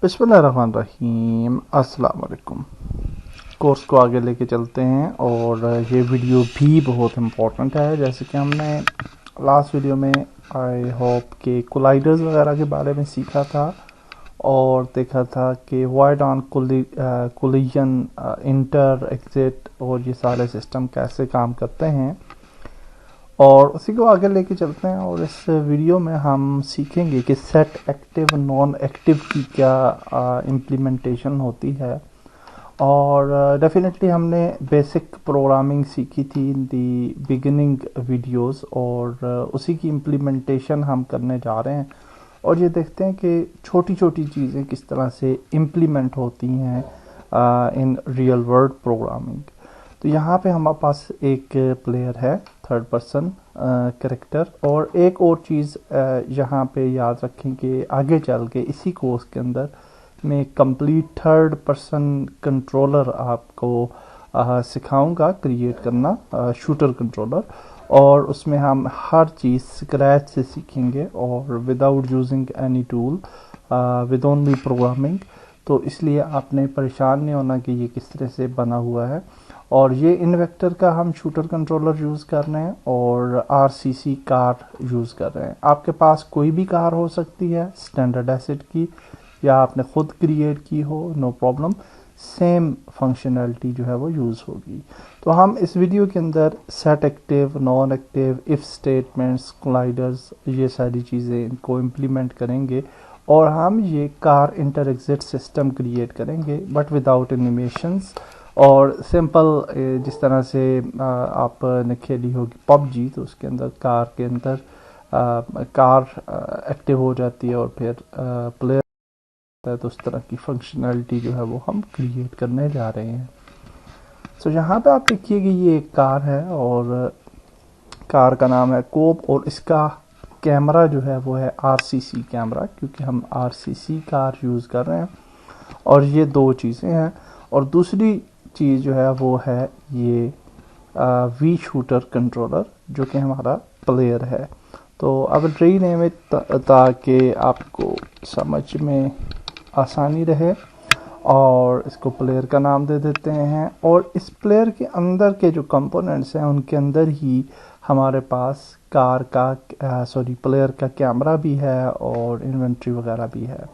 बिस्मिल्लाहिर्रहमानिर्रहीम, अस्सलाम वालेकुम। कोर्स को आगे लेके चलते हैं और ये वीडियो भी बहुत इम्पोर्टेंट है। जैसे कि हमने लास्ट वीडियो में आई होप के कोलाइडर्स वगैरह के बारे में सीखा था और देखा था कि wide on collision, inter exit और ये सारे सिस्टम कैसे काम करते हैं, और उसी को आगे लेके चलते हैं। और इस वीडियो में हम सीखेंगे कि सेट एक्टिव नॉन एक्टिव की क्या इम्प्लीमेंटेशन होती है। और डेफिनेटली हमने बेसिक प्रोग्रामिंग सीखी थी इन दी बिगिनिंग वीडियोस, और उसी की इम्प्लीमेंटेशन हम करने जा रहे हैं। और ये देखते हैं कि छोटी छोटी चीज़ें किस तरह से इम्प्लीमेंट होती हैं इन रियल वर्ल्ड प्रोग्रामिंग। तो यहाँ पे हमारे पास एक प्लेयर है, थर्ड पर्सन कैरेक्टर। और एक और चीज़ यहाँ पे याद रखें कि आगे चल के इसी कोर्स के अंदर मैं कंप्लीट थर्ड पर्सन कंट्रोलर आपको सिखाऊंगा क्रिएट करना, शूटर कंट्रोलर। और उसमें हम हर चीज़ स्क्रैच से सीखेंगे और without using any tool, with only programming. तो इसलिए आपने परेशान नहीं होना कि ये किस तरह से बना हुआ है। और ये इन्वेक्टर का हम शूटर कंट्रोलर यूज़ कर रहे हैं और आरसीसी कार यूज़ कर रहे हैं। आपके पास कोई भी कार हो सकती है स्टैंडर्ड एसिड की, या आपने खुद क्रिएट की हो, नो प्रॉब्लम, सेम फंक्शनैलिटी जो है वो यूज़ होगी। तो हम इस वीडियो के अंदर set active, non active, if statements, colliders, ये सारी चीज़ें इनको इम्प्लीमेंट करेंगे। और हम ये car enter exit system create करेंगे बट विदाउट एनिमेशंस। और सिंपल जिस तरह से आपने खेली होगी पबजी, तो उसके अंदर कार के अंदर कार एक्टिव हो जाती है और फिर प्लेयर, तो उस तरह की फंक्शनैलिटी जो है वो हम क्रिएट करने जा रहे हैं। सो यहाँ पे आप देखिए कि ये एक कार है और कार का नाम है कोप, और इसका कैमरा जो है वो है आरसीसी कैमरा, क्योंकि हम आरसीसी कार यूज़ कर रहे हैं। और ये दो चीज़ें हैं। और दूसरी चीज़ जो है वो है ये वी शूटर कंट्रोलर, जो कि हमारा प्लेयर है। तो अब ट्री नेम है ताकि आपको समझ में आसानी रहे, और इसको प्लेयर का नाम दे देते हैं। और इस प्लेयर के अंदर के जो कंपोनेंट्स हैं उनके अंदर ही हमारे पास कार का प्लेयर का कैमरा भी है और इन्वेंट्री वगैरह भी है।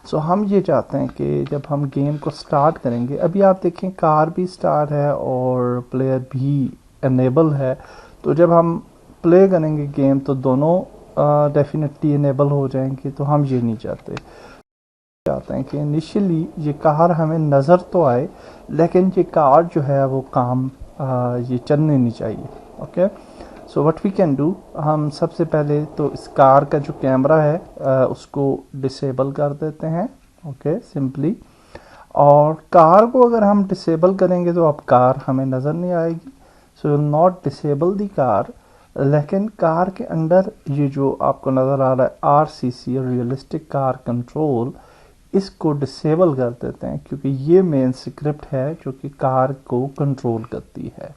सो हम ये चाहते हैं कि जब हम गेम को स्टार्ट करेंगे, अभी आप देखें कार भी स्टार्ट है और प्लेयर भी इनेबल है। तो जब हम प्ले करेंगे गेम तो दोनों डेफिनेटली इनेबल हो जाएंगे। तो हम ये नहीं चाहते हैं कि इनिशियली ये कार हमें नज़र तो आए, लेकिन ये कार जो है वो काम ये चलने नहीं चाहिए। Okay, so what we can do, हम सबसे पहले तो इस कार का जो कैमरा है उसको डिसेबल कर देते हैं। Okay, simply. और कार को अगर हम डिसेबल करेंगे तो अब कार हमें नज़र नहीं आएगी। So will not disable the car, लेकिन कार के अंदर ये जो आपको नज़र आ रहा है आरसीसी, रियलिस्टिक कार कंट्रोल, इसको डिसेबल कर देते हैं, क्योंकि ये मेन स्क्रिप्ट है जो कि कार को कंट्रोल करती है।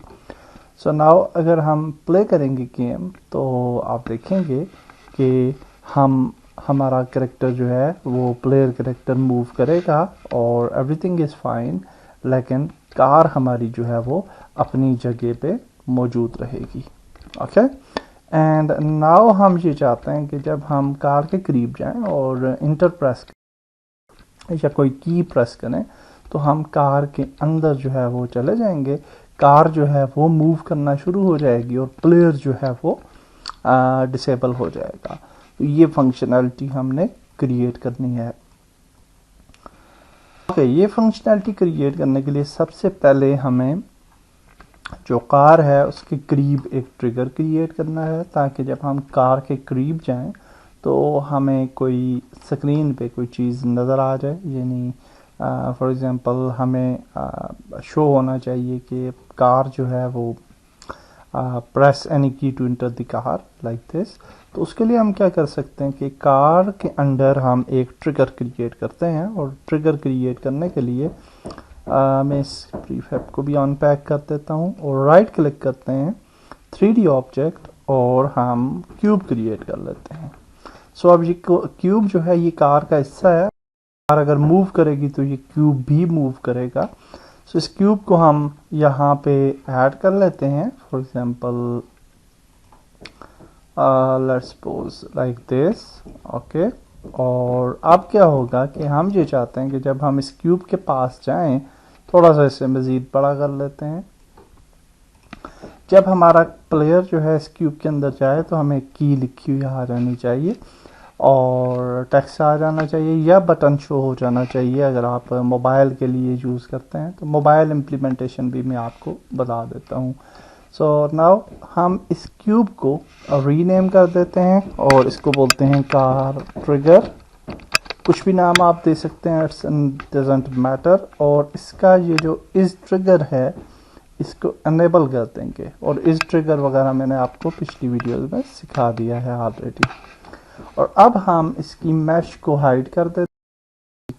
सो नाउ अगर हम प्ले करेंगे गेम तो आप देखेंगे कि हमारा कैरेक्टर जो है वो प्लेयर कैरेक्टर मूव करेगा और एवरीथिंग इज़ फाइन, लेकिन कार हमारी जो है वो अपनी जगह पे मौजूद रहेगी। ओके, एंड नाउ हम ये चाहते हैं कि जब हम कार के करीब जाएं और इंटर प्रेस या कोई की प्रेस करें तो हम कार के अंदर जो है वो चले जाएंगे, कार जो है वो मूव करना शुरू हो जाएगी और प्लेयर जो है वो डिसेबल हो जाएगा। तो ये फंक्शनैलिटी हमने क्रिएट करनी है। ओके, ये फंक्शनैलिटी क्रिएट करने के लिए सबसे पहले हमें जो कार है उसके करीब एक ट्रिगर क्रिएट करना है, ताकि जब हम कार के करीब जाएं तो हमें कोई स्क्रीन पे कोई चीज़ नज़र आ जाए। यानी फॉर एग्ज़ाम्पल हमें शो होना चाहिए कि कार जो है वो press any key to enter the car, like this. तो उसके लिए हम क्या कर सकते हैं कि कार के अंदर हम एक ट्रिगर क्रिएट करते हैं। और ट्रिगर क्रिएट करने के लिए मैं इस प्रीफैब को भी अनपैक कर देता हूँ और राइट क्लिक करते हैं 3D ऑब्जेक्ट और हम क्यूब क्रिएट कर लेते हैं। सो अब ये क्यूब जो है ये कार का हिस्सा है। कार अगर मूव करेगी तो ये क्यूब भी मूव करेगा। सो इस क्यूब को हम यहाँ पे ऐड कर लेते हैं। For example let's suppose like this, okay. और अब क्या होगा कि हम ये चाहते हैं कि जब हम इस क्यूब के पास जाएं, थोड़ा सा इसे मज़ीद बड़ा कर लेते हैं। जब हमारा प्लेयर जो है इस क्यूब के अंदर जाए तो हमें की लिखी हुई आ जानी चाहिए और टेक्स्ट आ जाना चाहिए या बटन शो हो जाना चाहिए। अगर आप मोबाइल के लिए यूज़ करते हैं तो मोबाइल इम्प्लीमेंटेशन भी मैं आपको बता देता हूँ। सो नाउ हम इस क्यूब को रीनेम कर देते हैं और इसको बोलते हैं कार ट्रिगर। कुछ भी नाम आप दे सकते हैं, इट्स डजंट मैटर। और इसका ये जो इस ट्रिगर है इसको अनेबल कर देंगे। और इस ट्रिगर वगैरह मैंने आपको पिछली वीडियोस में सिखा दिया है ऑलरेडी। और अब हम इसकी मैश को हाइड कर देते हैं,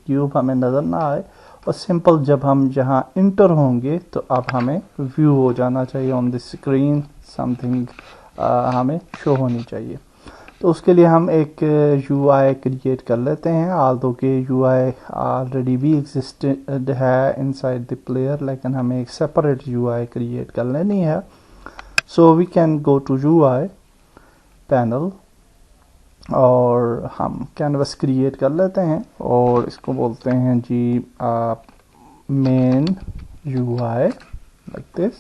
क्यूब हमें नज़र ना आए। और सिंपल जब हम जहाँ इंटर होंगे तो अब हमें व्यू हो जाना चाहिए ऑन द स्क्रीन, समथिंग हमें शो होनी चाहिए। तो उसके लिए हम एक यूआई क्रिएट कर लेते हैं। आल्दो के यूआई ऑलरेडी भी एग्जिस्टेड है इनसाइड द प्लेयर, लेकिन हमें एक सेपरेट यूआई क्रिएट कर लेनी है। So we can go to UI panel और हम कैनवस क्रिएट कर लेते हैं और इसको बोलते हैं जी मेन यूआई लाइक दिस।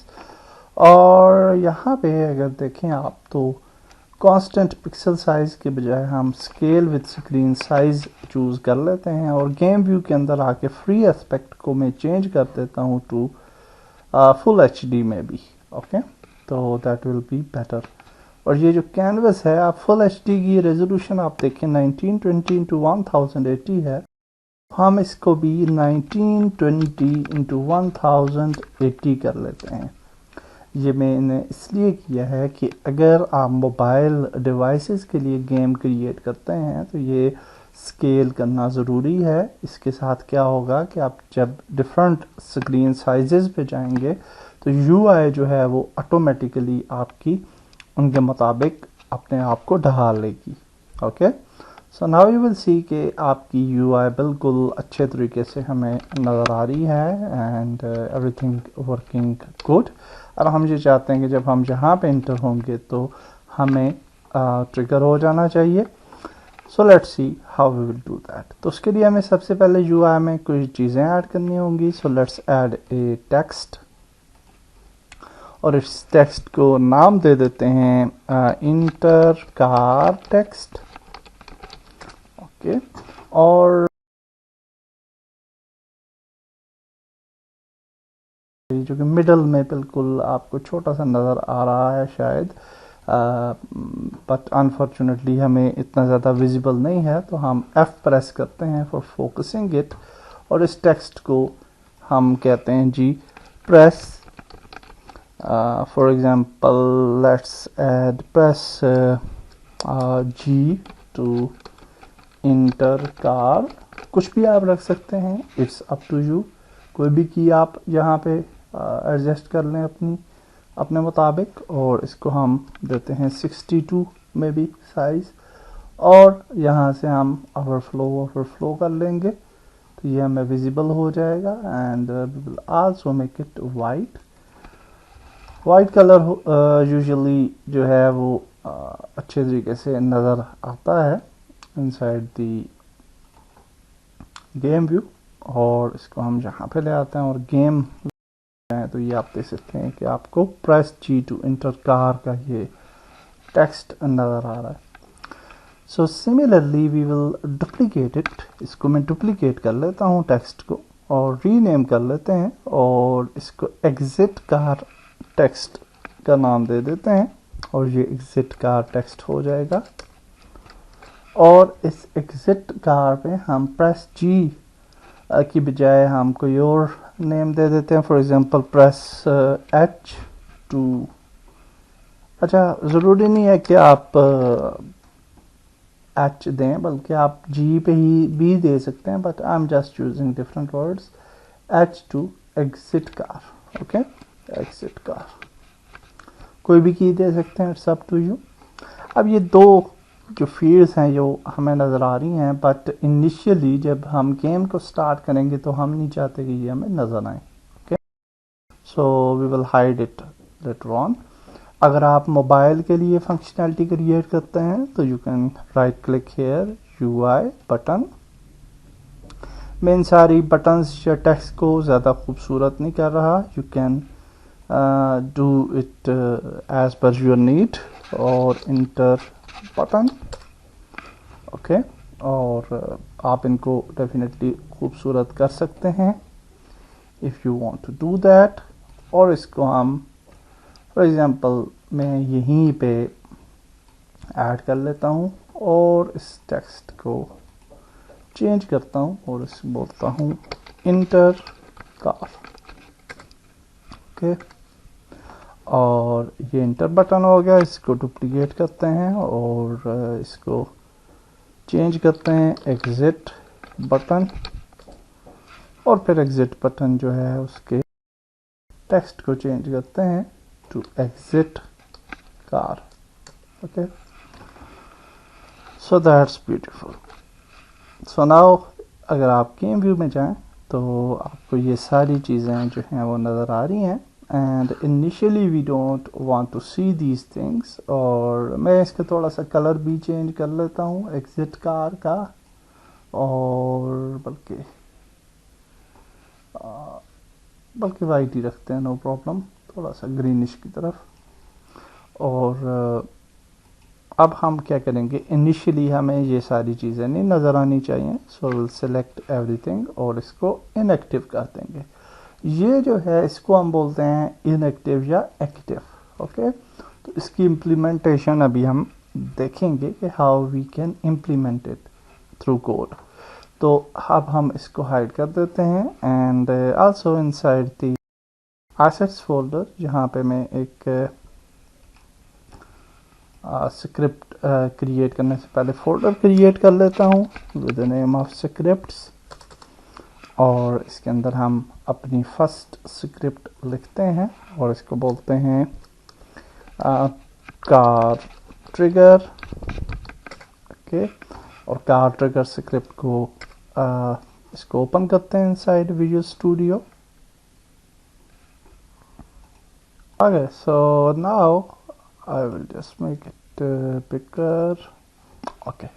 और यहाँ पे अगर देखें आप तो कांस्टेंट पिक्सल साइज के बजाय हम scale with screen size choose कर लेते हैं। और गेम व्यू के अंदर आके फ्री एस्पेक्ट को मैं चेंज कर देता हूँ टू फुल एचडी में भी, ओके। तो दैट विल बी बेटर। और ये जो कैनवस है, आप फुल एचडी की रेजोल्यूशन आप देखें 1920x1080 है। हम इसको भी 1920x1080 कर लेते हैं। ये मैंने इसलिए किया है कि अगर आप मोबाइल डिवाइसेस के लिए गेम क्रिएट करते हैं तो ये स्केल करना ज़रूरी है। इसके साथ क्या होगा कि आप जब डिफरेंट स्क्रीन साइजेस पे जाएंगे तो यूआई जो है वो ऑटोमेटिकली आपकी उनके मुताबिक अपने आप को ढाल लेगी, okay. So now you will see कि आपकी यूआई बिल्कुल अच्छे तरीके से हमें नज़र आ रही है एंड एवरीथिंग वर्किंग गुड। और हम ये चाहते हैं कि जब हम यहाँ पे इंटर होंगे तो हमें ट्रिगर हो जाना चाहिए। So let's see how we will do that. तो उसके लिए हमें सबसे पहले यूआई में कुछ चीज़ें ऐड करनी होंगी। So let's add a text और इस टेक्स्ट को नाम दे देते हैं इंटर कार टेक्स्ट, ओके। और जो कि मिडल में बिल्कुल आपको छोटा सा नज़र आ रहा है शायद, बट अनफॉर्चुनेटली हमें इतना ज़्यादा विजिबल नहीं है। तो हम F प्रेस करते हैं फॉर फोकसिंग इट और इस टेक्स्ट को हम कहते हैं G press. For example let's add press G to enter car. कुछ भी आप रख सकते हैं, इट्स अप टू यू। कोई भी की आप यहाँ पे एडजस्ट कर लें अपने मुताबिक। और इसको हम देते हैं 62 में भी साइज। और यहाँ से हम ओवरफ्लो कर लेंगे तो ये हमें विजिबल हो जाएगा। And we will also make it white colour usually जो है वो अच्छे तरीके से नज़र आता है इनसाइड द गेम व्यू। और इसको हम यहाँ पे ले आते हैं और गेम तो ये आप देख सकते हैं कि आपको press G to enter car का ये टेक्स्ट नज़र आ रहा है। So similarly we will duplicate it. इसको मैं डुप्लीकेट कर लेता हूँ टेक्स्ट को और रीनेम कर लेते हैं और इसको एग्जिट कार टेक्स्ट का नाम दे देते हैं और ये एग्जिट कार टेक्स्ट हो जाएगा। और इस एग्जिट कार पे हम प्रेस G की बजाय हम कोई और नेम दे देते हैं। For example press H to, अच्छा ज़रूरी नहीं है कि आप H दें, बल्कि आप G पे ही भी दे सकते हैं, but I am just using different words. H to exit car, okay. Exit car कोई भी की दे सकते हैं, इट्स अप टू यू। अब ये दो जो फील्ड्स हैं जो हमें नज़र आ रही हैं, बट इनिशियली जब हम गेम को स्टार्ट करेंगे तो हम नहीं चाहते कि ये हमें नज़र आए। Okay, so we will hide it later on. अगर आप मोबाइल के लिए फंक्शनैलिटी क्रिएट करते हैं तो you can write click here, UI button. मैं इन सारी बटन्स या टेक्स्ट को ज़्यादा खूबसूरत नहीं कर रहा, you can do it as per your need. और इंटर बटन, ओके, और आप इनको डेफिनेटली खूबसूरत कर सकते हैं if you want to do that. और इसको हम फॉर एग्जांपल मैं यहीं पे ऐड कर लेता हूँ और इस टेक्स्ट को चेंज करता हूँ और इस बोलता हूँ इंटर कार। ओके, और ये इंटर बटन हो गया। इसको डुप्लीकेट करते हैं और इसको चेंज करते हैं एग्जिट बटन, और फिर एग्जिट बटन जो है उसके टेक्स्ट को चेंज करते हैं to exit car. Okay, so that's beautiful. So now अगर आप गेम व्यू में जाएं तो आपको ये सारी चीज़ें जो हैं वो नज़र आ रही हैं। And initially we don't want to see these things, और मैं इसका थोड़ा सा कलर भी चेंज कर लेता हूँ एग्जिट कार का, और बल्कि वाइट ही रखते हैं, नो प्रॉब्लम, थोड़ा सा ग्रीनिश की तरफ। और अब हम क्या करेंगे, इनिशियली हमें ये सारी चीज़ें नहीं नज़र आनी चाहिए, सो विल सेलेक्ट एवरीथिंग और इसको इनएक्टिव कर देंगे। ये जो है इसको हम बोलते हैं इनएक्टिव या एक्टिव। ओके, तो इसकी इम्प्लीमेंटेशन अभी हम देखेंगे कि how we can implement it through code. तो अब हम इसको हाइड कर देते हैं and also inside the assets folder, जहाँ पे मैं एक स्क्रिप्ट क्रिएट करने से पहले फोल्डर क्रिएट कर लेता हूँ with the name of scripts, और इसके अंदर हम अपनी फर्स्ट स्क्रिप्ट लिखते हैं और इसको बोलते हैं कार ट्रिगर। ओके, और कार ट्रिगर स्क्रिप्ट को इसको ओपन करते हैं inside visual studio. Okay, so now I will just make it bigger. Okay.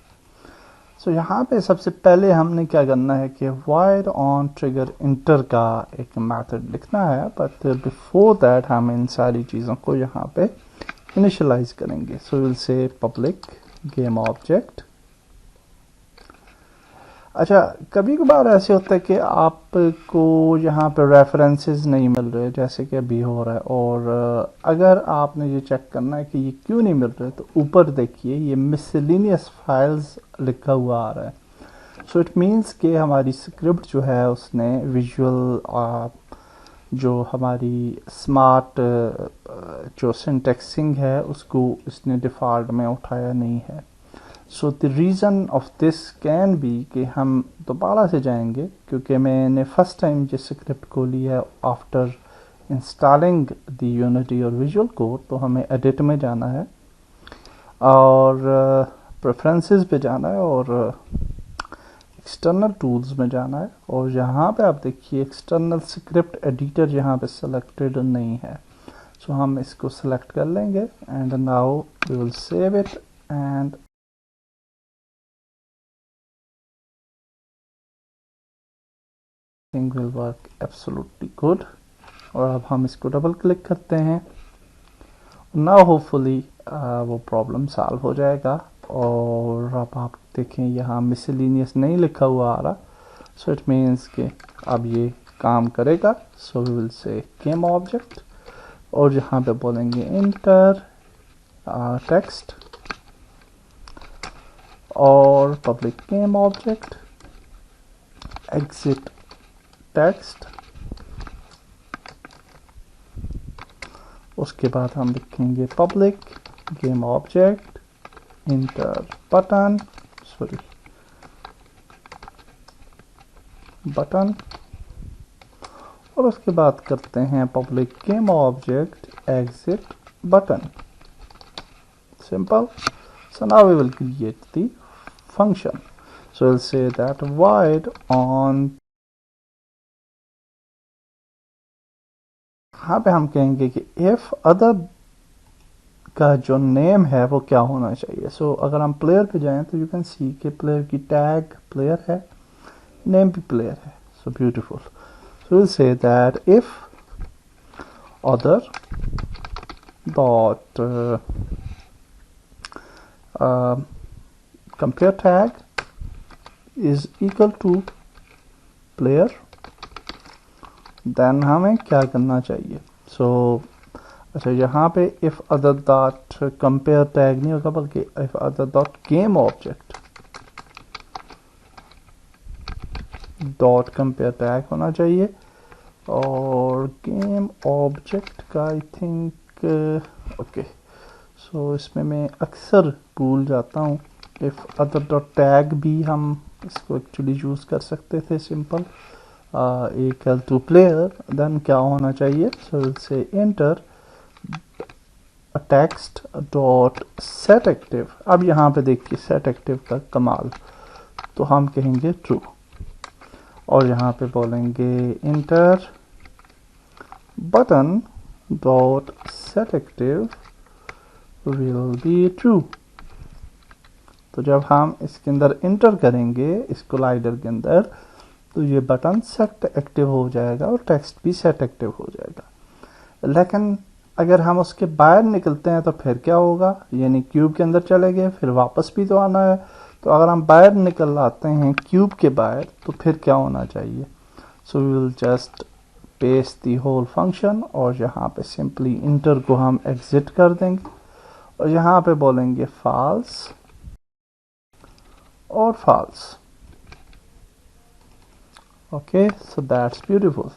So यहाँ पे सबसे पहले हमने क्या करना है कि void on trigger enter का एक मेथड लिखना है, बट बिफोर दैट हम इन सारी चीज़ों को यहाँ पे इनिशियलाइज करेंगे। सो विल से पब्लिक गेम ऑब्जेक्ट। अच्छा, कभी कभार ऐसे होता है कि आपको यहाँ पे रेफरेंसेस नहीं मिल रहे, जैसे कि अभी हो रहा है, और अगर आपने ये चेक करना है कि ये क्यों नहीं मिल रहे, तो ऊपर देखिए ये मिसलिनियस फाइल्स लिखा हुआ आ रहा है। सो इट मीन्स कि हमारी स्क्रिप्ट जो है उसने विजुअल जो हमारी स्मार्ट जो सिंटेक्सिंग है उसको इसने डिफ़ॉल्ट में उठाया नहीं है। So the reason of this can be कि हम दोबारा से जाएंगे, क्योंकि मैंने फर्स्ट टाइम जिस स्क्रिप्ट को लिया है आफ्टर इंस्टॉलिंग द यूनिटी और विजुअल कोड, तो हमें एडिट में जाना है और प्रेफरेंसेस पे जाना है और एक्सटर्नल टूल्स में जाना है, और यहाँ पे आप देखिए एक्सटर्नल स्क्रिप्ट एडिटर यहाँ पे सेलेक्टेड नहीं है। सो हम इसको सेलेक्ट कर लेंगे and now we will save it and thing will work absolutely good. और अब हम इसको डबल क्लिक करते हैं, नाउ होपफुली वो प्रॉब्लम सॉल्व हो जाएगा। और अब आप देखें यहाँ मिसलिनियस नहीं लिखा हुआ आ रहा, सो इट मीन्स कि अब ये काम करेगा। So we will say game object और यहाँ पे बोलेंगे इंटर टेक्स्ट और public game object exit text. उसके बाद हम लिखेंगे public game object enter button, sorry button, और उसके बाद करते हैं public game object exit button. Simple, So now we will create the function. So we'll say that void on, यहाँ पे हम कहेंगे कि if other का जो नेम है वो क्या होना चाहिए. सो अगर हम प्लेयर पे जाएं तो यू कैन सी कि प्लेयर की टैग प्लेयर है, नेम भी प्लेयर है. So beautiful. So will say that if other dot compare tag is equal to player, then हमें क्या करना चाहिए. सो अच्छा, यहाँ पे if other dot compare tag नहीं होगा बल्कि if other dot game object dot compare tag होना चाहिए. और गेम ऑब्जेक्ट का आई थिंक ओके. सो इसमें मैं अक्सर भूल जाता हूँ. इफ अदर डॉट टैग भी हम इसको एक्चुअली यूज़ कर सकते थे. Simple equal to player, then क्या होना चाहिए. So say enter text dot set active. अब यहाँ पे देखिए सेट एक्टिव का कमाल. तो हम कहेंगे ट्रू और यहाँ पे बोलेंगे inter button dot set active will be true. तो जब हम इसके अंदर इंटर करेंगे इस कोलाइडर के अंदर तो ये बटन सेट एक्टिव हो जाएगा और टेक्स्ट भी सेट एक्टिव हो जाएगा. लेकिन अगर हम उसके बाहर निकलते हैं तो फिर क्या होगा, यानी क्यूब के अंदर चले गए फिर वापस भी तो आना है. तो अगर हम बाहर निकल आते हैं क्यूब के बाहर तो फिर क्या होना चाहिए. So we will just paste the whole function और यहाँ पे सिंपली इंटर को हम एग्जिट कर देंगे और यहाँ पे बोलेंगे फॉल्स और false. Okay, so that's beautiful.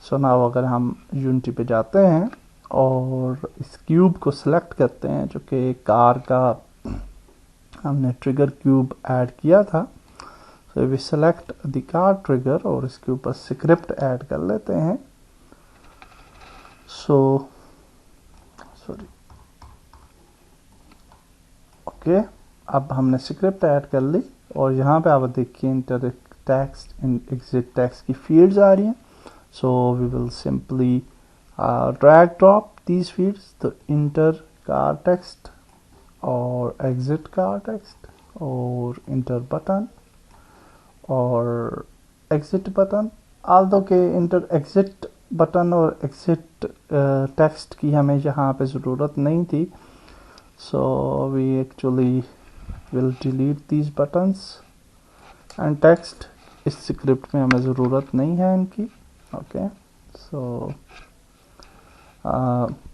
So now अगर हम यूनिटी पे जाते हैं और इस क्यूब को सिलेक्ट करते हैं जो कि कार का हमने ट्रिगर क्यूब ऐड किया था. So we select the car trigger और इसके ऊपर स्क्रिप्ट ऐड कर लेते हैं. सो सॉरी ओके, अब हमने स्क्रिप्ट ऐड कर ली और यहाँ पे आप देखिए enter text in exit text की फील्ड्स आ रही हैं. So we will simply drag drop these fields. तो इंटर कार टेक्स्ट और एग्जिट कार टेक्स्ट और इंटर बटन और एग्जिट बटन. आल्दो के इंटर एग्जिट बटन और एग्जिट टेक्स्ट की हमें यहाँ पे ज़रूरत नहीं थी. So we actually will delete these buttons and text. इस स्क्रिप्ट में हमें ज़रूरत नहीं है इनकी. Okay, so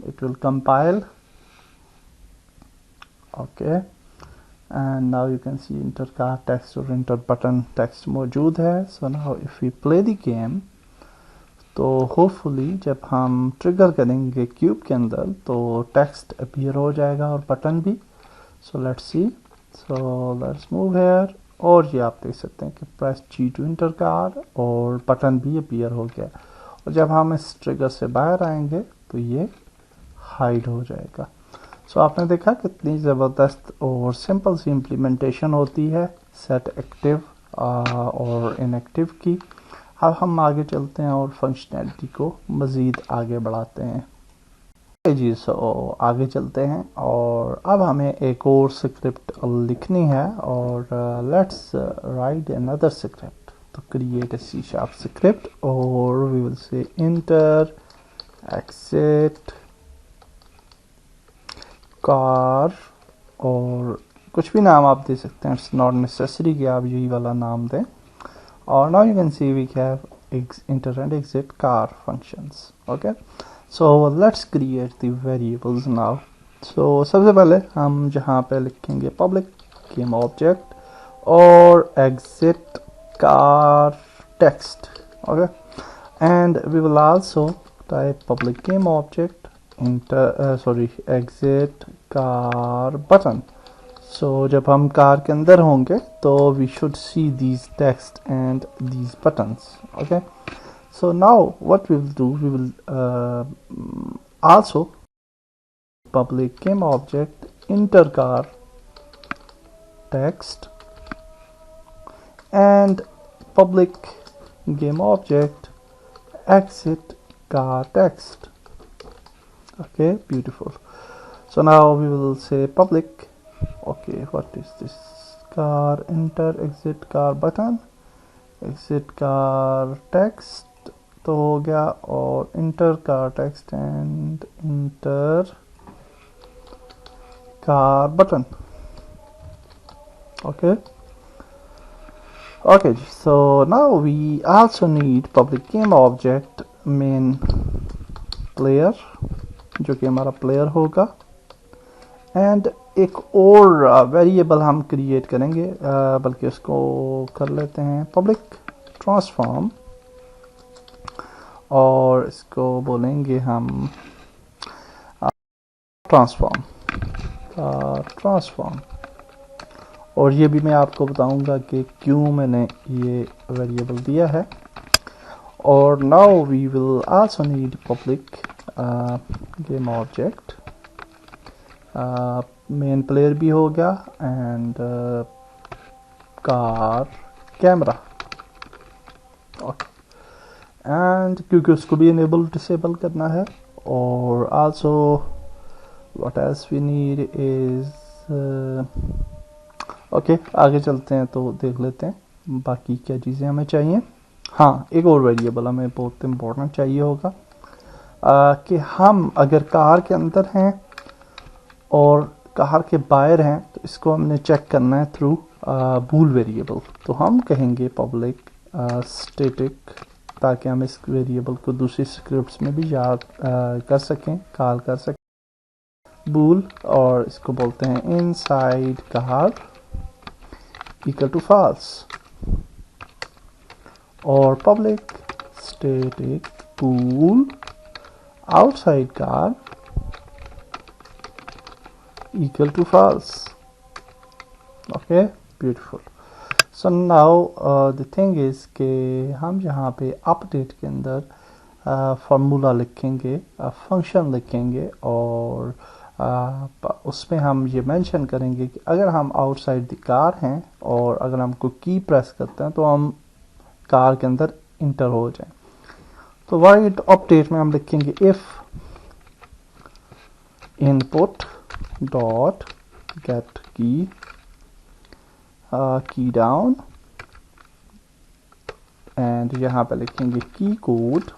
it will compile. Okay, and now you can see enter car text और enter button text मौजूद है. So now if we play the game तो hopefully जब हम ट्रिगर करेंगे क्यूब के अंदर तो टेक्स्ट अपीयर हो जाएगा और बटन भी. So let's see. So let's move here और ये आप देख सकते हैं कि press G to enter car और बटन भी अपीयर हो गया. और जब हम इस ट्रिगर से बाहर आएंगे तो ये हाइड हो जाएगा. सो आपने देखा कितनी ज़बरदस्त और सिंपल सी इम्प्लीमेंटेशन होती है सेट एक्टिव और इनएक्टिव की. अब हम आगे चलते हैं और फंक्शनैलिटी को मज़ीद आगे बढ़ाते हैं. जी, सो आगे चलते हैं और अब हमें एक और स्क्रिप्ट लिखनी है और लेट्स राइट अनदर स्क्रिप्ट. तो क्रिएट a C# script और we will say enter exit car और कुछ भी नाम आप दे सकते हैं. इट्स नॉट नेसेसरी कि आप यही वाला नाम दें. और now you can see we have enter and exit car functions. Okay, so let's create the variables now. सो सबसे पहले हम जहाँ पे लिखेंगे पब्लिक गेम ऑब्जेक्ट और exit car text. Okay, and we will also type public game object exit car button. So जब हम कार के अंदर होंगे तो we should see these text and these buttons. Okay, so now what we will do, we will also public game object enter car text and public game object exit car text. Okay, beautiful. So now we will say public. Okay, what is this? Car enter exit car button, exit car text तो हो गया, और enter car text and inter car button. Okay, so now we also need public game object main player जो कि हमारा player होगा, and एक और वेरिएबल हम क्रिएट करेंगे, बल्कि उसको कर लेते हैं पब्लिक ट्रांसफॉर्म, और इसको बोलेंगे हम ट्रांसफॉर्म. और ये भी मैं आपको बताऊंगा कि क्यों मैंने ये वेरिएबल दिया है. और now we will also need public game object main player भी हो गया, and car camera. Okay, and क्योंकि उसको भी इनेबल डिसेबल करना है. और also what else we need is, okay आगे चलते हैं तो देख लेते हैं बाकी क्या चीज़ें हमें चाहिए. हाँ, एक और वेरिएबल हमें बहुत इम्पोर्टेंट चाहिए होगा कि हम अगर कार के अंदर हैं और कार के बाहर हैं तो इसको हमने चेक करना है थ्रू बूल वेरिएबल. तो हम कहेंगे पब्लिक स्टैटिक, ताकि हम इस वेरिएबल को दूसरी स्क्रिप्ट्स में भी याद कर सकें, कॉल कर सकें बूल. और इसको बोलते हैं inside car equal to false, और public static bool outside car equal to false. Okay, beautiful. So now the thing is कि हम यहाँ पे अपडेट के अंदर फार्मूला लिखेंगे, फंक्शन लिखेंगे, और उसमें हम ये मेंशन करेंगे कि अगर हम आउटसाइड द कार हैं और अगर हमको की प्रेस करते हैं तो हम कार के अंदर इंटर हो जाएं. तो वाइड अपडेट में हम लिखेंगे if input dot get key key down, and यहाँ पे लिखेंगे की कोड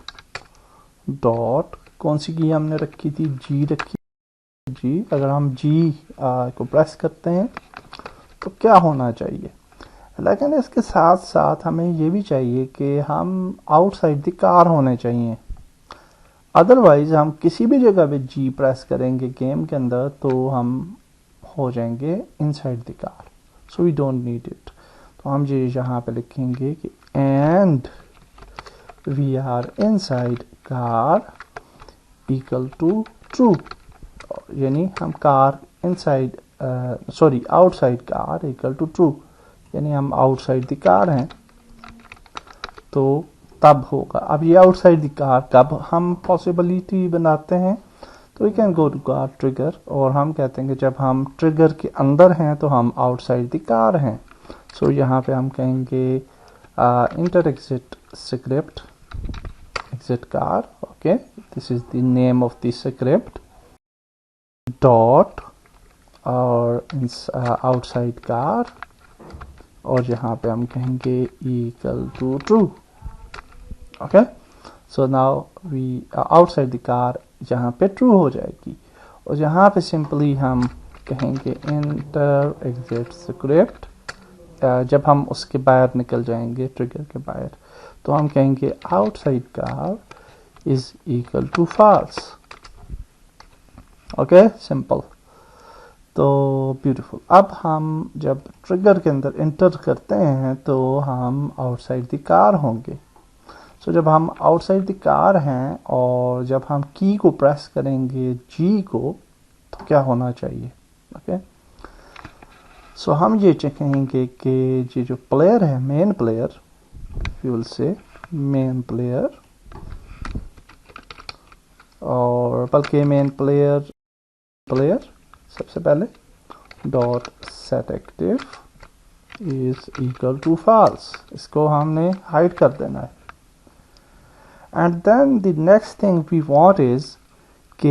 डॉट, कौन सी की हमने रखी थी, जी रखी, जी. अगर हम जी को प्रेस करते हैं तो क्या होना चाहिए, लेकिन इसके साथ साथ हमें ये भी चाहिए कि हम आउटसाइड द कार होने चाहिए. अदरवाइज हम किसी भी जगह पे जी प्रेस करेंगे गेम के अंदर तो हम हो जाएंगे inside the car. So we don't need it. तो हम ये यहाँ पे लिखेंगे कि and we are inside car equal to true, यानी हम car inside outside car equal to true, यानी हम आउटसाइड द कार हैं तो तब होगा. अब ये आउटसाइड द कार कब हम पॉसिबिलिटी बनाते हैं, तो we can go to car trigger, और हम कहते हैं कि जब हम ट्रिगर के अंदर हैं तो हम आउटसाइड द कार हैं. सो यहाँ पे हम कहेंगे enter exit script exit car. Okay, this is the name of the script dot और आउटसाइड कार, और यहाँ पे हम कहेंगे equal to true. Okay, so now we outside the car यहाँ पे ट्रू हो जाएगी, और यहाँ पे सिंपली हम कहेंगे इंटर एग्जिट स्क्रिप्ट. जब हम उसके बाहर निकल जाएंगे ट्रिगर के बाहर तो हम कहेंगे outside car is equal to false. Okay, simple. तो ब्यूटीफुल. अब हम जब ट्रिगर के अंदर इंटर करते हैं तो हम आउटसाइड द कार होंगे. तो जब हम आउटसाइड द कार हैं और जब हम की को प्रेस करेंगे जी को तो क्या होना चाहिए. ओके, सो हम ये कहेंगे कि ये जो प्लेयर है main player, we will say main player, और बल्कि मेन प्लेयर सबसे पहले dot set active is equal to false, इसको हमने हाइड कर देना है। And then the next thing we want is कि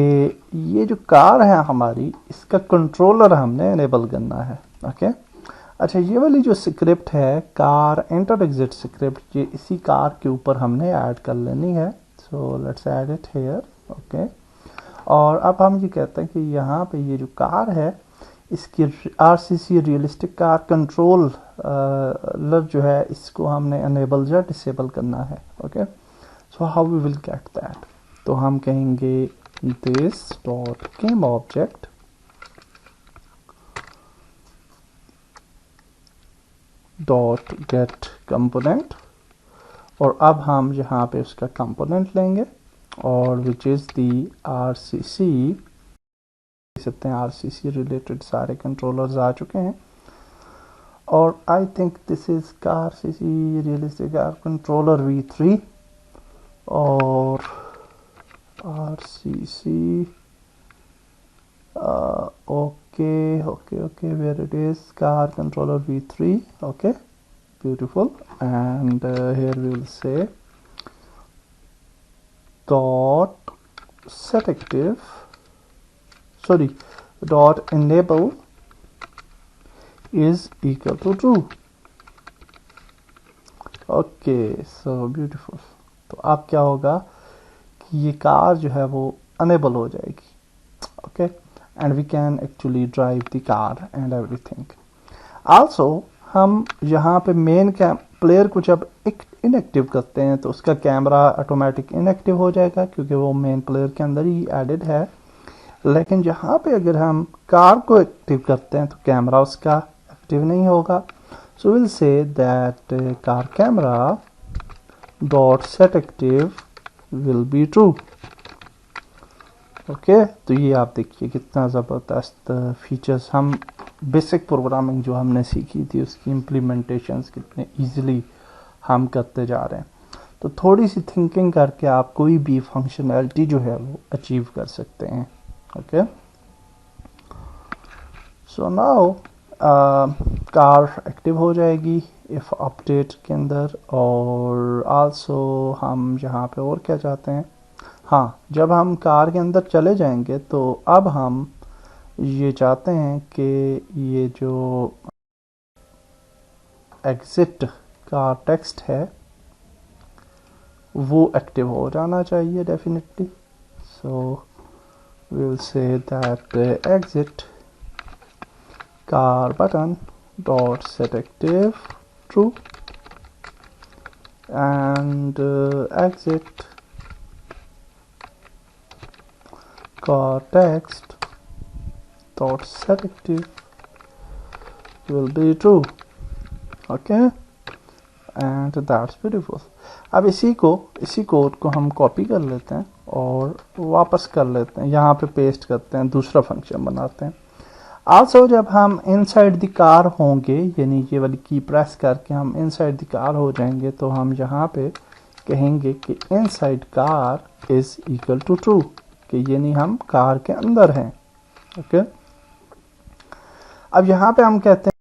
ये जो कार है हमारी, इसका कंट्रोलर हमने इनेबल करना है। ओके अच्छा, ये वाली जो स्क्रिप्ट है कार एंटर एग्जिट स्क्रिप्ट, ये इसी कार के ऊपर हमने ऐड कर लेनी है। So let's add it here. Okay और अब हम ये कहते हैं कि यहाँ पे ये जो कार है इसकी आरसीसी रियलिस्टिक कार कंट्रोलर जो है इसको हमने अनेबल या डिसेबल करना है। Okay so how we will get that, तो हम कहेंगे this dot game object dot get component, और अब हम यहाँ पे उसका कंपोनेंट लेंगे और विच इज दी आरसीसी, देख सकते हैं आरसीसी रिलेटेड सारे कंट्रोलर्स आ चुके हैं। और आई थिंक दिस इज का आरसीसी रियलिस्टिक कंट्रोलर v3 और RCC okay where it is, car controller v3. okay beautiful, and here we will say dot set active, sorry, dot enable is equal to true. okay so beautiful, तो अब क्या होगा कि ये car जो है वो अनेबल हो जाएगी। Okay and we can actually drive the car and everything. Also हम यहाँ पे मेन प्लेयर को जब इनएक्टिव करते हैं तो उसका कैमरा ऑटोमेटिक इनएक्टिव हो जाएगा क्योंकि वो मेन प्लेयर के अंदर ही एडेड है। लेकिन यहाँ पे अगर हम कार को एक्टिव करते हैं तो कैमरा उसका एक्टिव नहीं होगा। सो will say that car camera dot set active will be true. Okay तो ये आप देखिए कितना ज़बरदस्त फीचर्स, हम बेसिक प्रोग्रामिंग जो हमने सीखी थी उसकी इम्प्लीमेंटेशंस कितने इजीली हम करते जा रहे हैं। तो थोड़ी सी थिंकिंग करके आप कोई भी फंक्शनैलिटी जो है वो अचीव कर सकते हैं। Okay so now car active हो जाएगी इफ़ अपडेट के अंदर। और आल्सो हम यहाँ पे और क्या चाहते हैं, हाँ जब हम कार के अंदर चले जाएंगे तो अब हम ये चाहते हैं कि ये जो एग्जिट का टेक्स्ट है वो एक्टिव हो जाना चाहिए definitely. So we will say that exit car button dot set active true and exit car text dot set active will be true. okay and that's beautiful. अब इसी कोड को हम कॉपी कर लेते हैं और वापस कर लेते हैं, यहाँ पे पेस्ट करते हैं, दूसरा फंक्शन बनाते हैं। आल्सो जब हम इनसाइड द कार होंगे, यानी ये वाली की प्रेस करके हम इनसाइड द कार हो जाएंगे, तो हम यहाँ पे कहेंगे कि inside car is equal to true, कि यानी हम कार के अंदर हैं। ओके अब यहाँ पे हम कहते हैं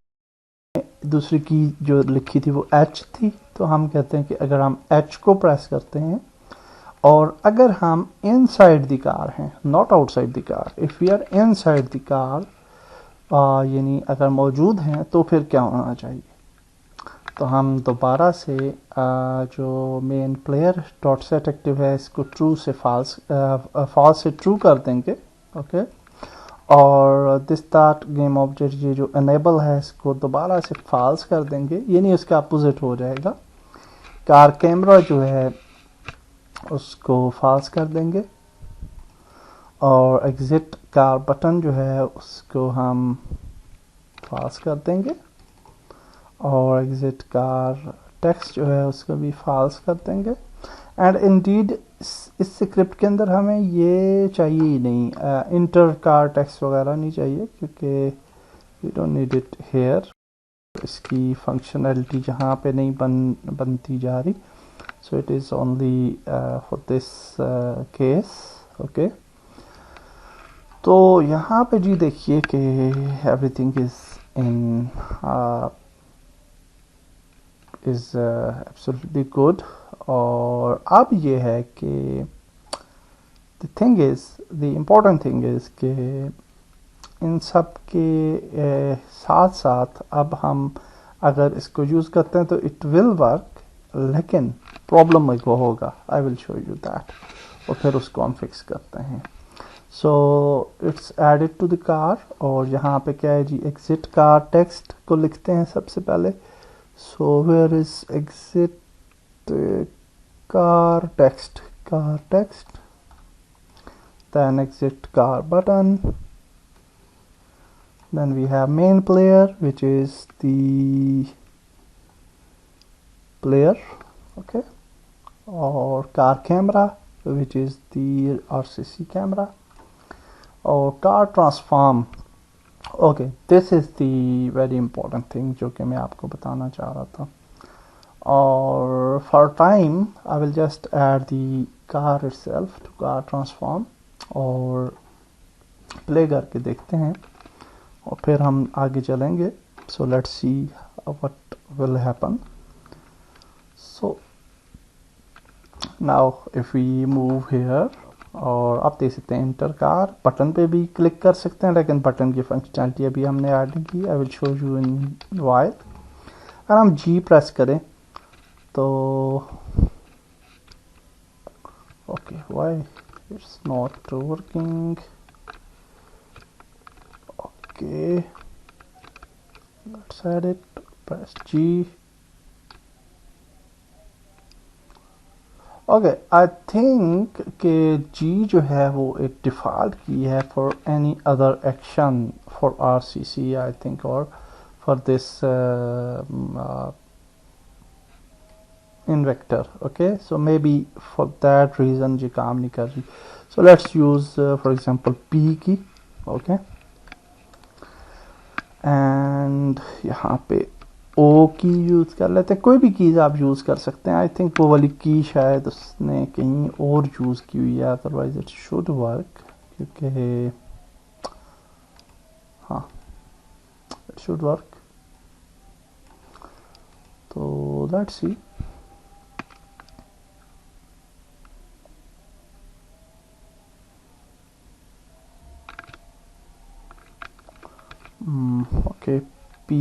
दूसरी की जो लिखी थी वो H थी, तो हम कहते हैं कि अगर हम H को प्रेस करते हैं और अगर हम इनसाइड द कार हैं, not outside the car, if we are inside the car, यानी अगर मौजूद हैं तो फिर क्या होना चाहिए। तो हम दोबारा से जो main player dot set active है इसको ट्रू से फॉल्स से ट्रू कर देंगे। ओके और दिस दैट गेम ऑब्जेक्ट ये जो अनेबल है इसको दोबारा से फॉल्स कर देंगे, यानी इसका अपोजिट हो जाएगा। कार कैमरा जो है उसको फॉल्स कर देंगे और एग्जिट कार बटन जो है उसको हम फॉल्स कर देंगे और एग्जिट कार टेक्स्ट जो है उसको भी फॉल्स कर देंगे। एंड इंडीड इस स्क्रिप्ट के अंदर हमें ये चाहिए ही नहीं, इंटर कार टेक्स्ट वगैरह नहीं चाहिए क्योंकि we don't need it here. इसकी फंक्शनैलिटी यहाँ पे नहीं बनती जा रही, so it is only for this case. Okay तो यहाँ पे जी देखिए कि everything is in is absolutely good. और अब ये है कि the thing is, the important thing is कि इन सब के साथ साथ अब हम अगर इसको यूज़ करते हैं तो इट विल वर्क, लेकिन प्रॉब्लम एक वो होगा, I will show you that, और फिर उसको हम फिक्स करते हैं। So it's added to the car, और यहाँ पे क्या है जी, एग्जिट कार टेक्स्ट को लिखते हैं सबसे पहले। So where is exit car text, then exit car button, then we have main player which is the player, okay, or car camera which is the RCC camera, or car transform. Okay, this is the very important thing जो कि मैं आपको बताना चाह रहा था। और for time I will just add the car itself to car transform, और प्ले करके देखते हैं और फिर हम आगे चलेंगे। So let's see what will happen. So now if we move here, और आप देख सकते हैं इंटर कार, बटन पे भी क्लिक कर सकते हैं, लेकिन बटन की फंक्शनैलिटी अभी हमने ऐड नहीं की। आई will show you in while. अगर हम जी प्रेस करें तो okay, why it's not working. Okay, let's add it, press G. Okay, I think कि G जो है वो एक डिफ़ॉल्ट की है for any other action for RCC I think, or for this in vector. Okay, so maybe for that reason ये काम नहीं कर रही। So let's use for example P की, okay, एंड यहाँ पे ओ की यूज़ कर लेते हैं। कोई भी कीज़ आप यूज़ कर सकते हैं। आई थिंक वो वाली की शायद उसने कहीं और यूज़ की हुई है, अदरवाइज इट शुड वर्क, क्योंकि हाँ इट शुड वर्क। तो let's see. Okay, P,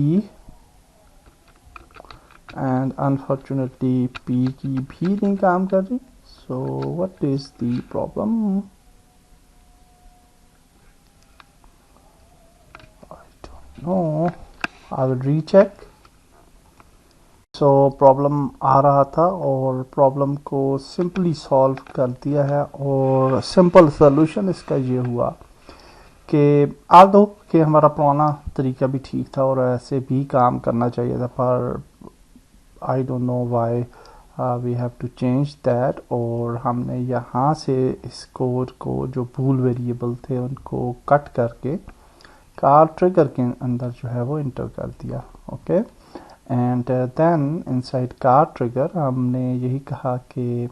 and unfortunately P की भी नहीं काम कर रही। So what is the problem? I don't know. I will recheck. So problem आ रहा था और प्रॉब्लम को सिंपली सॉल्व कर दिया है, और सिंपल सोल्यूशन इसका ये हुआ कि आदो कि हमारा पुराना तरीका भी ठीक था और ऐसे भी काम करना चाहिए था, पर I don't know why we have to change that. और हमने यहाँ से इस कोड को, जो बूल वेरिएबल थे उनको कट करके कार ट्रिगर के अंदर जो है वो इंटर कर दिया। Okay, and then inside car trigger हमने यही कहा कि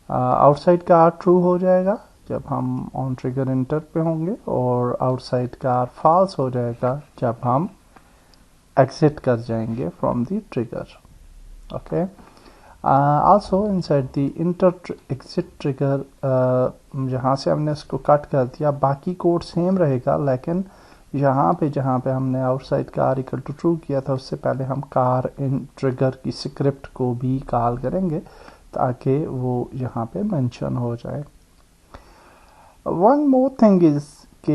आउटसाइड कार ट्रू हो जाएगा जब हम ऑन ट्रिगर इंटर पे होंगे, और आउटसाइड कार फॉल्स हो जाएगा जब हम एग्जिट कर जाएंगे from the trigger. Okay, also inside the inter exit trigger, जहाँ से हमने इसको कट कर दिया, बाकी कोड सेम रहेगा, लेकिन यहाँ पे जहाँ पे हमने outside car equal to true किया था उससे पहले हम कार इन ट्रिगर की स्क्रिप्ट को भी कॉल करेंगे ताकि वो यहाँ पे मेंशन हो जाए। वन मोर थिंग इज कि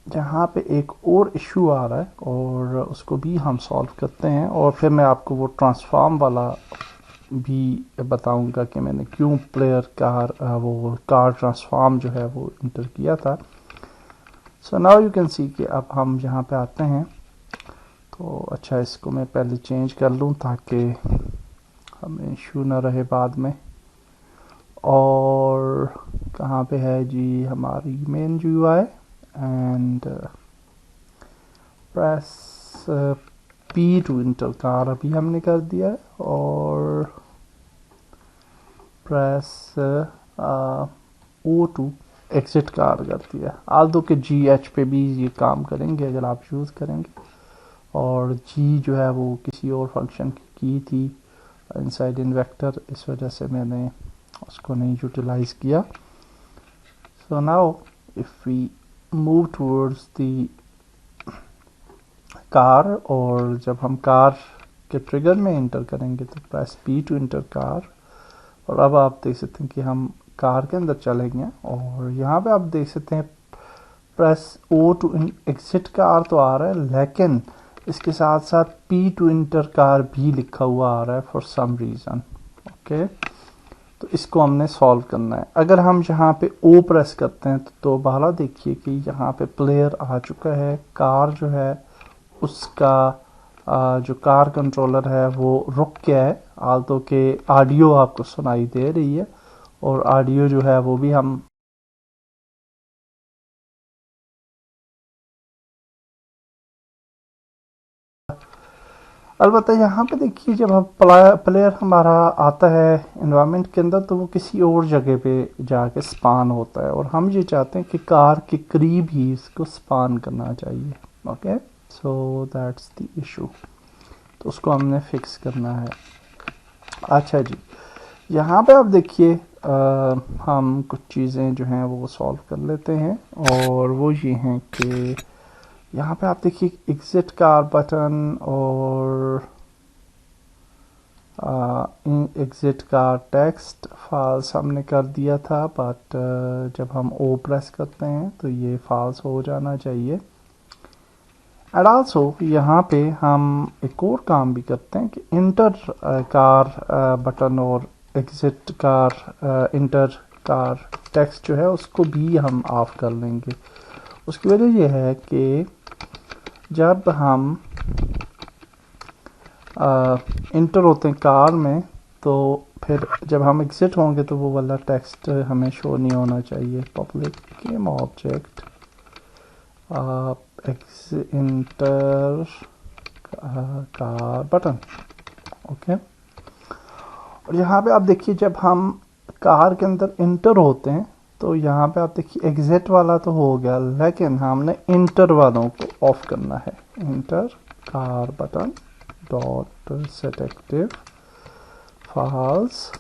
यहाँ पे एक और इशू आ रहा है और उसको भी हम सॉल्व करते हैं, और फिर मैं आपको वो ट्रांसफॉर्म वाला भी बताऊंगा कि मैंने क्यों प्लेयर कार वो कार ट्रांसफॉर्म जो है वो इंटर किया था। सो नाउ यू कैन सी कि अब हम यहाँ पे आते हैं तो अच्छा, इसको मैं पहले चेंज कर लूँ ताकि हमें इशू ना रहे बाद में। और कहाँ पे है जी हमारी main UI, and press P to enter car अभी हमने कर दिया है, और press O to exit car कर दिया। आल्दो के जी एच पे भी ये काम करेंगे अगर आप यूज़ करेंगे, और जी जो है वो किसी और फंक्शन की थी इनसाइड इन वेक्टर, इस वजह से मैंने उसको नहीं यूटिलाइज किया। So now if we move towards the car, और जब हम कार के ट्रिगर में इंटर करेंगे तो press P to enter car, और अब आप देख सकते हैं कि हम कार के अंदर चलेंगे और यहाँ पे आप देख सकते हैं press O to exit car तो आ रहा है, लेकिन इसके साथ साथ पी टू इंटर कार भी लिखा हुआ आ रहा है फॉर सम रीज़न। ओके, तो इसको हमने सॉल्व करना है। अगर हम यहाँ पे ओ प्रेस करते हैं तो दोबारा देखिए कि यहाँ पे प्लेयर आ चुका है, कार जो है उसका जो कार कंट्रोलर है वो रुक गया है, आल्तो के ऑडियो आपको सुनाई दे रही है, और ऑडियो जो है वो भी हम अलबत्ता यहाँ पे देखिए जब हम प्लेयर हमारा आता है एनवायरनमेंट के अंदर तो वो किसी और जगह पे जाके स्पान होता है, और हम ये चाहते हैं कि कार के करीब ही इसको स्पान करना चाहिए। Okay, so that's the issue, तो उसको हमने फिक्स करना है। अच्छा जी, यहाँ पे आप देखिए हम कुछ चीज़ें जो हैं वो सॉल्व कर लेते हैं, और वो ये हैं कि यहाँ पे आप देखिए एग्जिट कार बटन और एग्जिट का टेक्स्ट फॉल्स हमने कर दिया था, बट जब हम ओ प्रेस करते हैं तो ये फॉल्स हो जाना चाहिए। एंड आल्सो यहाँ पे हम एक और काम भी करते हैं कि इंटर कार बटन और exit car inter car text जो है उसको भी हम ऑफ कर लेंगे। उसकी वजह यह है कि जब हम इंटर होते हैं कार में तो फिर जब हम एग्जिट होंगे तो वो वाला टेक्स्ट हमें शो नहीं होना चाहिए। Public game object inter car button. Okay, और यहाँ पे आप देखिए जब हम कार के अंदर इंटर होते हैं तो यहाँ पे आप देखिए एग्जिट वाला तो हो गया, लेकिन हमने इंटर वालों को ऑफ करना है। Enter car button dot set active false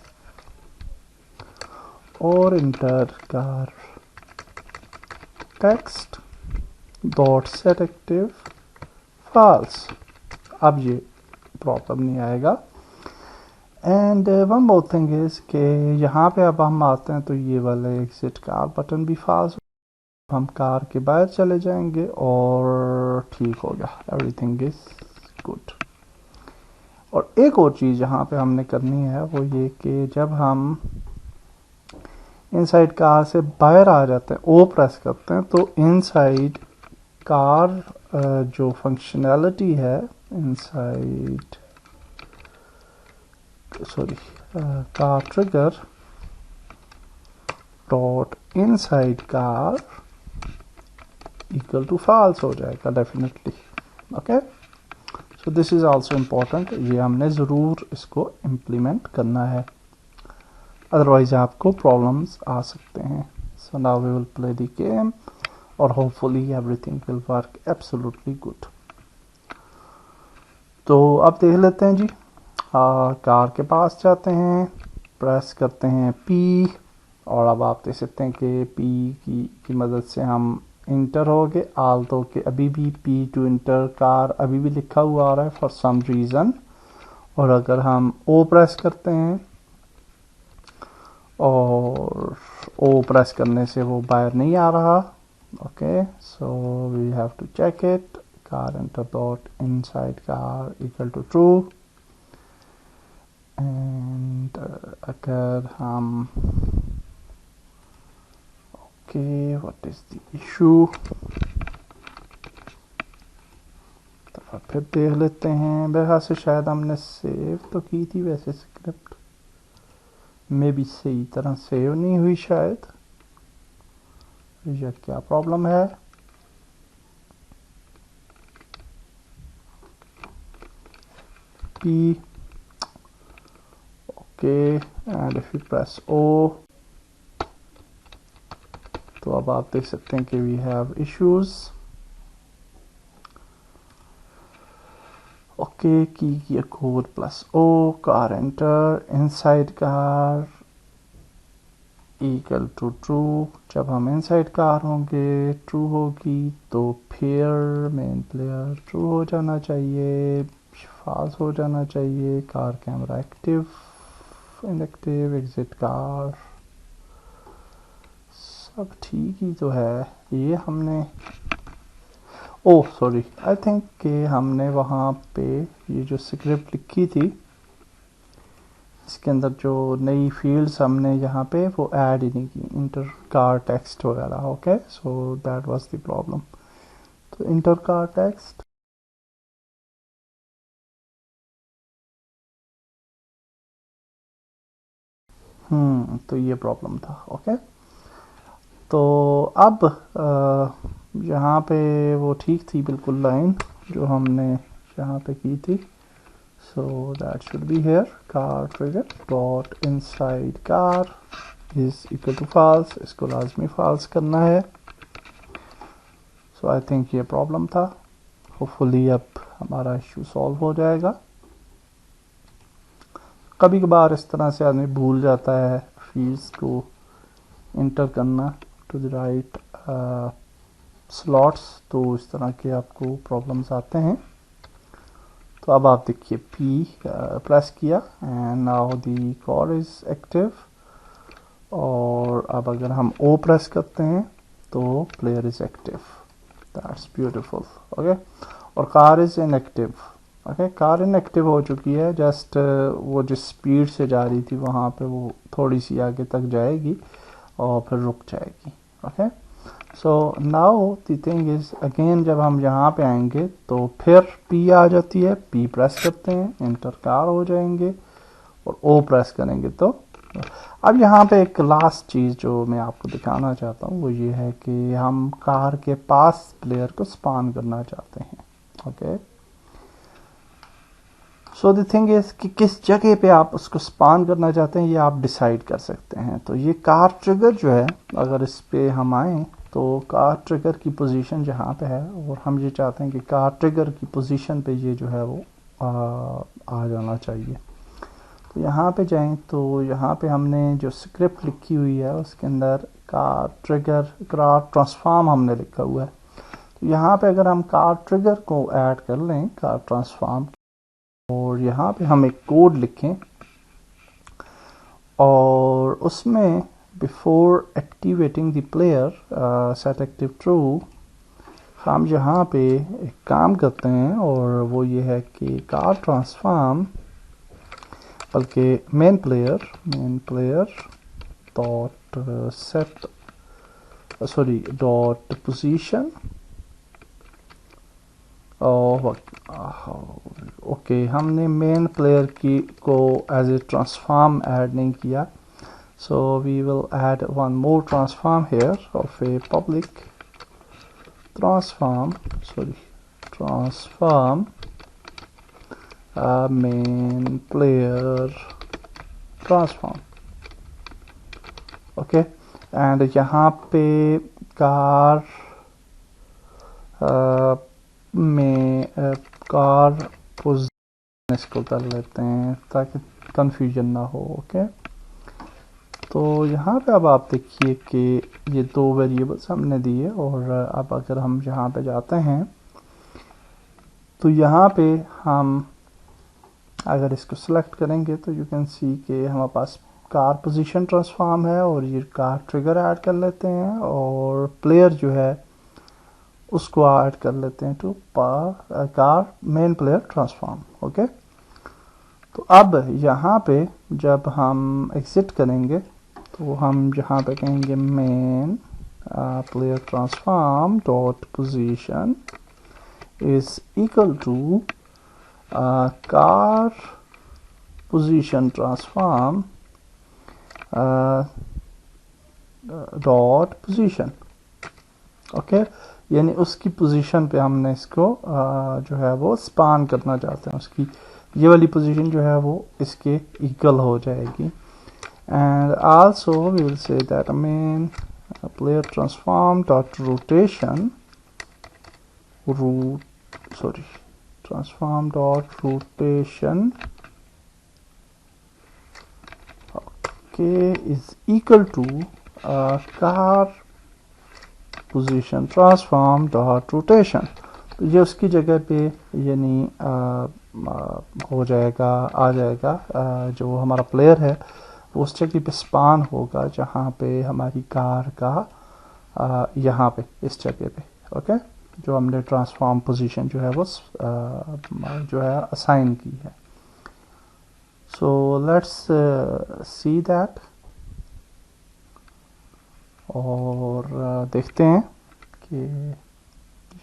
और enter car text dot set active false. अब ये प्रॉब्लम नहीं आएगा। And one more thing is कि यहाँ पे अब हम आते हैं तो ये वाले एग्जिट कार बटन भी फॉल्स, हम कार के बाहर चले जाएंगे और ठीक हो गया, एवरीथिंग इज गुड। और एक और चीज़ यहाँ पे हमने करनी है वो ये कि जब हम इनसाइड कार से बाहर आ जाते हैं ओ प्रेस करते हैं तो इनसाइड कार जो फंक्शनैलिटी है inside car trigger dot inside car equal to false हो जाएगा definitely. Okay, so this is also important, ये हमने ज़रूर इसको इम्प्लीमेंट करना है, अदरवाइज आपको प्रॉब्लम्स आ सकते हैं। So now we will play the game और hopefully everything will work absolutely good. तो अब देख लेते हैं जी, कार के पास जाते हैं, प्रेस करते हैं पी, और अब आप देख सकते हैं कि पी की मदद से हम इंटर हो गए। आल्तो के अभी भी पी टू इंटर कार अभी भी लिखा हुआ आ रहा है फॉर सम रीज़न, और अगर हम ओ प्रेस करते हैं और ओ प्रेस करने से वो बाहर नहीं आ रहा। Okay, so we have to check it, car enter dot inside car equal to true. And अगर हम okay what is the issue, तो फिर देख लेते हैं। मेरे ख्याल से शायद हमने सेव तो की थी, वैसे स्क्रिप्ट में भी सही तरह सेव नहीं हुई शायद, या क्या प्रॉब्लम है। P okay, and if you press O तो अब आप देख सकते हैं कि वी हैव इश्यूज। के की code plus O car enter inside car equal to true. जब हम इनसाइड कार होंगे ट्रू होगी तो फिर मेन प्लेयर ट्रू हो जाना चाहिए, फॉल्स हो जाना चाहिए। Car camera active inactive exit car सब ठीक ही तो है। ये हमने ओ सॉरी आई थिंक कि हमने वहाँ पे ये जो स्क्रिप्ट लिखी थी इसके अंदर जो नई फील्ड्स हमने यहाँ पे वो ऐड ही नहीं की, इंटर कार टेक्स्ट वगैरह। Okay so that was the problem. तो इंटर कार टेक्स्ट तो ये प्रॉब्लम था। ओके तो अब यहाँ पे वो ठीक थी बिल्कुल लाइन जो हमने यहाँ पे की थी। So that should be here car trigger dot inside car is equal to false। इसको लाजमी false करना है। So I think ये प्रॉब्लम था। होपफुली अब हमारा इश्यू सॉल्व हो जाएगा। कभी कभार इस तरह से आदमी भूल जाता है फील्ड्स को इंटर करना टू द राइट स्लॉट्स, तो इस तरह के आपको प्रॉब्लम्स आते हैं। तो अब आप देखिए P प्रेस किया and now the car is active. और अब अगर हम O प्रेस करते हैं तो player is active. That's beautiful. Okay और car is inactive. Okay car inactive हो चुकी है। जस्ट वो जिस स्पीड से जा रही थी वहाँ पे वो थोड़ी सी आगे तक जाएगी और फिर रुक जाएगी। Okay so now the thing is again जब हम यहाँ पे आएंगे तो फिर P आ जाती है। P प्रेस करते हैं इंटर कार हो जाएंगे और O प्रेस करेंगे तो अब यहाँ पे एक लास्ट चीज़ जो मैं आपको दिखाना चाहता हूँ वो ये है कि हम कार के पास प्लेयर को स्पान करना चाहते हैं। Okay so the thing is कि किस जगह पे आप उसको स्पान करना चाहते हैं ये आप डिसाइड कर सकते हैं। तो ये कार ट्रिगर जो है अगर इस पे हम आए तो कार ट्रिगर की पोजीशन जहाँ पे है और हम ये चाहते हैं कि कार ट्रिगर की पोजीशन पे ये जो है वो आ जाना चाहिए। तो यहाँ पे जाएं तो यहाँ पे हमने जो स्क्रिप्ट लिखी हुई है उसके अंदर कार ट्रिगर कार ट्रांसफॉर्म हमने लिखा हुआ है। तो यहाँ पे अगर हम कार ट्रिगर को ऐड कर लें कार ट्रांसफॉर्म और यहाँ पे हम एक कोड लिखें और उसमें before activating the player set active true हम यहाँ पे एक काम करते हैं और वो ये है कि कार ट्रांसफॉर्म बल्कि main player dot set sorry dot position okay हमने मेन प्लेयर की को एज ए ट्रांसफॉर्म ऐड नहीं किया। So we will add one more transform here of a public transform main player transform. Okay and यहाँ पे car में car position इसको कर लेते हैं ताकि कंफ्यूजन ना हो। ओके तो यहाँ पे अब आप देखिए कि ये दो वेरिएबल्स हमने दिए और अब अगर हम यहाँ पे जाते हैं तो यहाँ पे हम अगर इसको सिलेक्ट करेंगे तो यू कैन सी कि हमारे पास कार पोजीशन ट्रांसफॉर्म है और ये कार ट्रिगर ऐड कर लेते हैं और प्लेयर जो है उसको ऐड कर लेते हैं to car main player transform. Okay तो अब यहाँ पे जब हम एग्जिट करेंगे तो हम यहाँ पे कहेंगे main player transform dot position is equal to car position transform dot position. Okay यानी उसकी पोजीशन पे हमने इसको जो है वो स्पान करना चाहते हैं, उसकी ये वाली पोजीशन जो है वो इसके इक्वल हो जाएगी। And also we will say that main player transform dot rotation transform dot rotation okay is equal to car position transform dot rotation। तो ये उसकी जगह पे यानी हो जाएगा, आ जाएगा जो हमारा प्लेयर है वो उस जगह पे स्पान होगा जहाँ पे हमारी कार का यहाँ पे इस जगह पे ओके जो हमने ट्रांसफॉर्म पोजीशन जो है वो जो है असाइन की है। सो लेट्स सी दैट और देखते हैं कि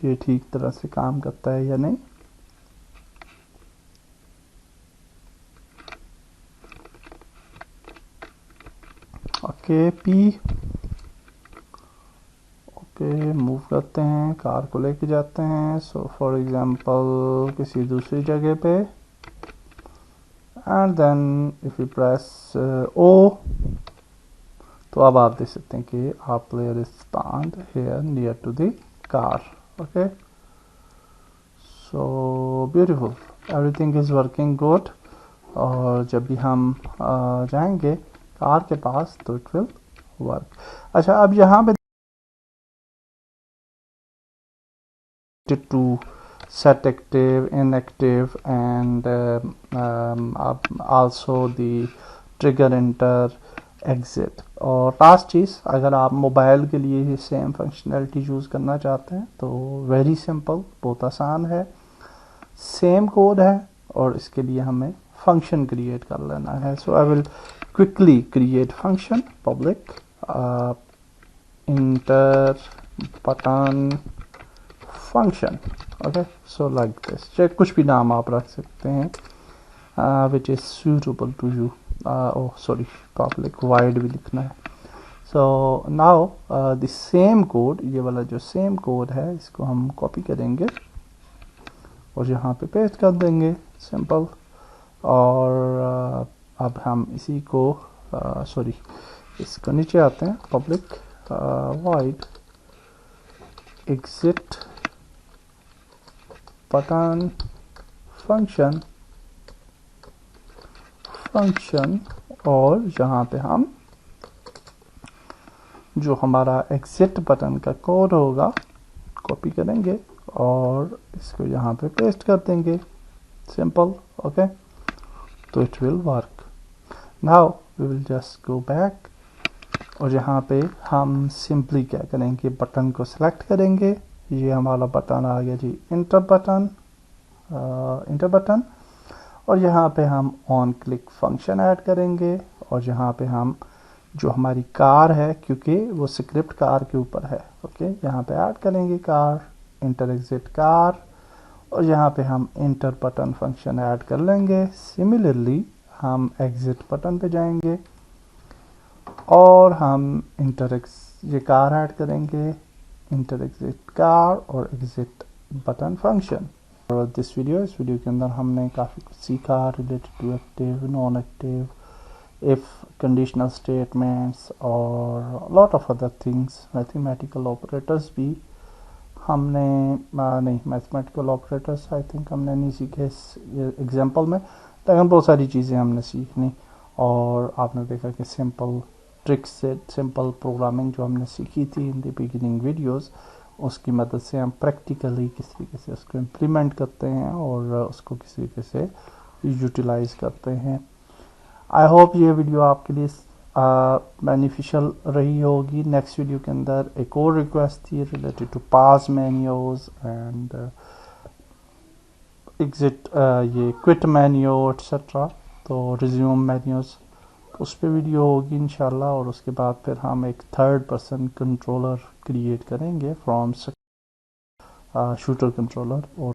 ये ठीक तरह से काम करता है या नहीं। ओके पी ओके मूव करते हैं, कार को लेके जाते हैं। सो फॉर एग्जांपल किसी दूसरी जगह पे and then if you press O तो अब आप देख सकते हैं कि our player is spawned here near to the car। okay so beautiful, everything is working good। और जब भी हम जाएंगे कार के पास तो इट विल वर्क। अच्छा अब यहाँ पे to set active, inactive and also the trigger enter exit। और लास्ट चीज़ अगर आप मोबाइल के लिए ही सेम फंक्शनैलिटी यूज़ करना चाहते हैं तो वेरी सिंपल, बहुत आसान है, सेम कोड है और इसके लिए हमें फंक्शन क्रिएट कर लेना है। So I will quickly create function public enter button function okay so like this. चाहे कुछ भी नाम आप रख सकते हैं which is suitable to you. Oh sorry public void भी लिखना है। So now the same code, ये वाला जो सेम कोड है इसको हम कॉपी करेंगे और यहाँ पे पेस्ट कर देंगे, सिंपल। और अब हम इसी को सॉरी इसको नीचे आते हैं, public void exit button function और यहाँ पे हम जो हमारा एग्जिट बटन का कोड होगा कॉपी करेंगे और इसको यहाँ पे पेस्ट कर देंगे, सिंपल ओके। तो it will work. Now we will just go back और यहाँ पे हम सिंपली क्या करेंगे, बटन को सिलेक्ट करेंगे। ये हमारा बटन आ गया जी, इंटर बटन और यहाँ पे हम ऑन क्लिक फंक्शन ऐड करेंगे और यहाँ पे हम जो हमारी कार है, क्योंकि वो स्क्रिप्ट कार के ऊपर है ओके, यहाँ पे ऐड करेंगे कार, इंटर एग्जिट कार और यहाँ पे हम इंटर बटन फंक्शन ऐड कर लेंगे। सिमिलरली हम एग्जिट बटन पे जाएंगे और हम ये कार ऐड करेंगे, इंटर एग्जिट कार और एग्जिट बटन फंक्शन। और इस वीडियो के अंदर हमने काफ़ी कुछ सीखा related to active, non active, if, conditional statements और lot of other things. Mathematical operators भी हमने नहीं, मैथमेटिकल ऑपरेटर्स आई थिंक हमने नहीं सीखे इस एग्जांपल में, लेकिन बहुत सारी चीज़ें हमने सीखनी। और आपने देखा कि सिंपल ट्रिक्स से सिंपल प्रोग्रामिंग जो हमने सीखी थी इन द बिगिनिंग वीडियोस, उसकी मदद से हम प्रैक्टिकली किस तरीके से उसको इम्प्लीमेंट करते हैं और उसको किस तरीके से यूटिलाइज करते हैं। आई होप ये वीडियो आपके लिए बेनिफिशियल रही होगी। नेक्स्ट वीडियो के अंदर एक और रिक्वेस्ट थी related to pause menus and exit, ये क्विट मेन्यू एट्सेट्रा, तो रिज्यूम मेन्यूज, उस पर वीडियो होगी इंशाल्लाह। और उसके बाद फिर हम एक थर्ड पर्सन कंट्रोलर क्रिएट करेंगे फ्रॉम शूटर कंट्रोलर। और